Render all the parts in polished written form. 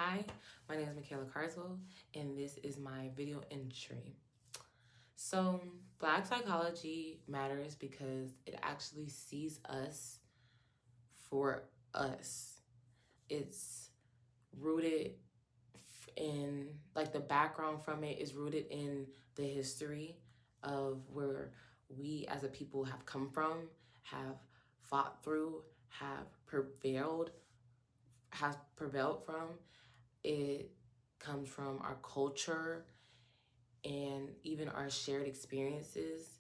Hi, my name is Michaela Carswell, and this is my video entry. So, Black psychology matters because it actually sees us for us. It's rooted in, like, the background from it is rooted in the history of where we as a people have come from, have fought through, have prevailed from. It comes from our culture and even our shared experiences,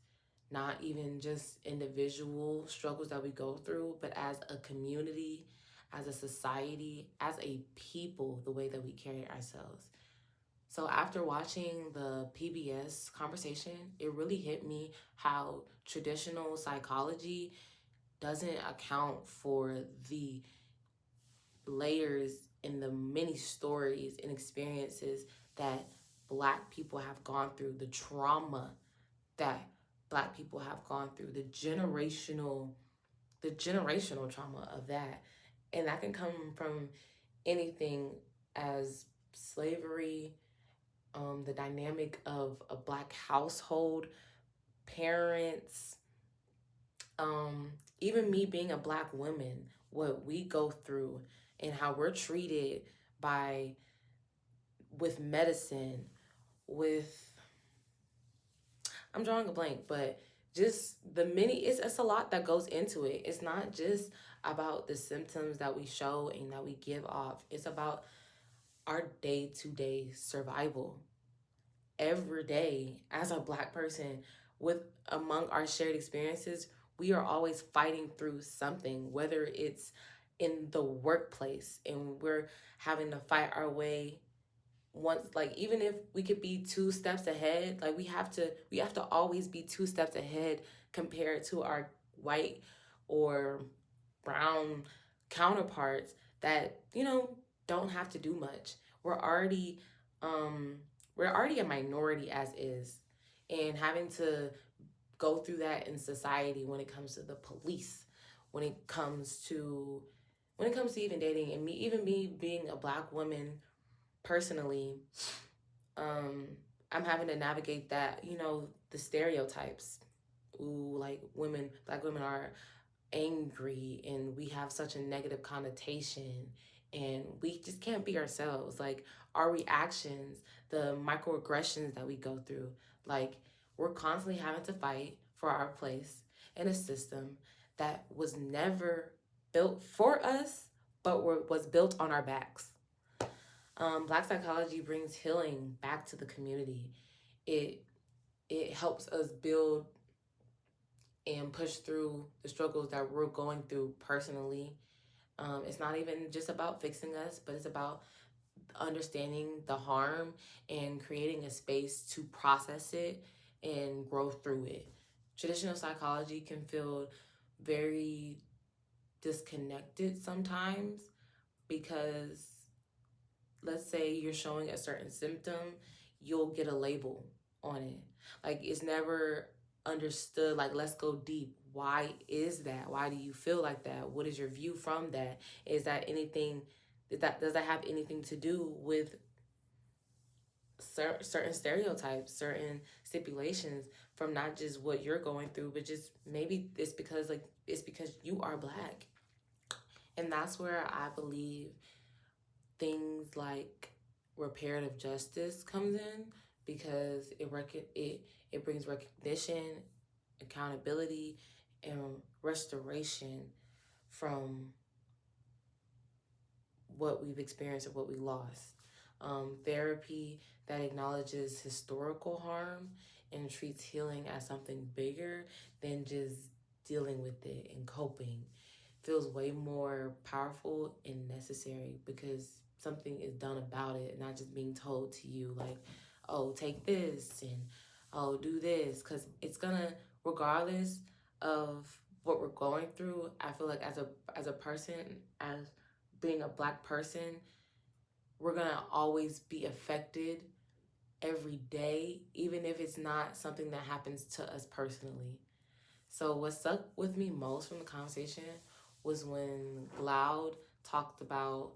not even just individual struggles that we go through, but as a community, as a society, as a people, the way that we carry ourselves. So after watching the PBS conversation, it really hit me how traditional psychology doesn't account for the layers and the many stories and experiences that Black people have gone through, the trauma that Black people have gone through, the generational trauma of that. And that can come from anything as slavery, the dynamic of a Black household, parents, even me being a Black woman, what we go through and how we're treated by with medicine, with I'm drawing a blank, but just the many it's a lot that goes into it. It's not just about the symptoms that we show and that we give off. It's about our day-to-day survival. Every day as a Black person, with among our shared experiences, we are always fighting through something, whether it's in the workplace and we're having to fight our way once, like, even if we could be two steps ahead, like we have to always be two steps ahead compared to our white or brown counterparts that don't have to do much. Um we're already a minority as is, and having to go through that in society when it comes to the police, when it comes to even dating, and me being a Black woman personally, um I'm having to navigate that, the stereotypes. Ooh, like Black women are angry and we have such a negative connotation, and we just can't be ourselves. Like, our reactions, the microaggressions that we go through, like, we're constantly having to fight for our place in a system that was never built for us, but was built on our backs. Black psychology brings healing back to the community. It it helps us build and push through the struggles that we're going through personally. It's not even just about fixing us, but it's about understanding the harm and creating a space to process it and grow through it. Traditional psychology can feel very disconnected sometimes because, let's say you're showing a certain symptom, you'll get a label on it. Like, it's never understood, like, let's go deep. Why is that? Why do you feel like that? What is your view from that? Is that anything does that have anything to do with certain stereotypes, certain stipulations from not just what you're going through, but just maybe it's because you are Black. And that's where I believe things like reparative justice comes in, because it brings recognition, accountability, and restoration from what we've experienced or what we lost. Therapy that acknowledges historical harm and treats healing as something bigger than just dealing with it and coping feels way more powerful and necessary, because something is done about it, not just being told to you, like, oh, take this, and oh, do this, because it's gonna, regardless of what we're going through, I feel like as a person, as being a Black person, we're gonna always be affected every day, even if it's not something that happens to us personally. So what stuck with me most from the conversation was when Gloud talked about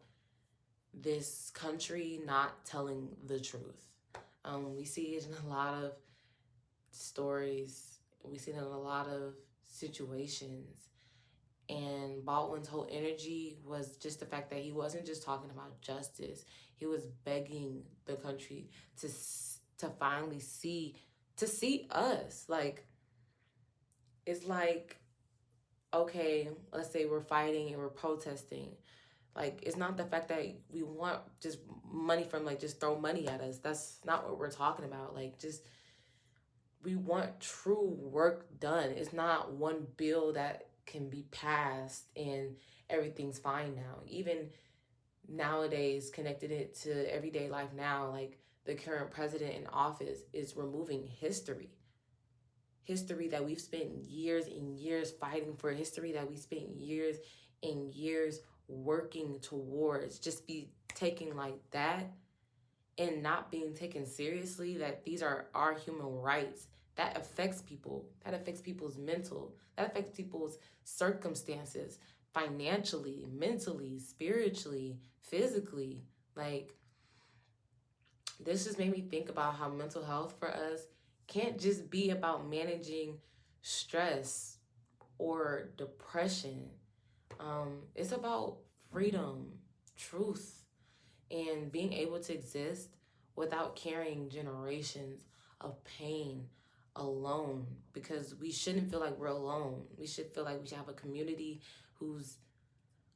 this country not telling the truth. We see it in a lot of stories. We see it in a lot of situations. And Baldwin's whole energy was just the fact that he wasn't just talking about justice. He was begging the country to finally see us. Like, it's like, okay, let's say we're fighting and we're protesting. Like, it's not the fact that we want just money from, like, just throw money at us. That's not what we're talking about. Like, just we want true work done. It's not one bill that can be passed and everything's fine now. Even nowadays, connected it to everyday life now, like the current president in office is removing history. History that we've spent years and years fighting for, history that we spent years and years working towards, just be taken like that and not being taken seriously, that these are our human rights. That affects people. That affects people's mental. That affects people's circumstances, financially, mentally, spiritually, physically. Like, this just made me think about how mental health for us can't just be about managing stress or depression. It's about freedom, truth, and being able to exist without carrying generations of pain alone, because we shouldn't feel like we're alone. We should feel like we should have a community who's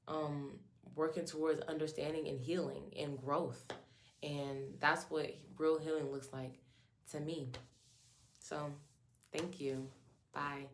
um, working towards understanding and healing and growth. And that's what real healing looks like to me. So, thank you. Bye.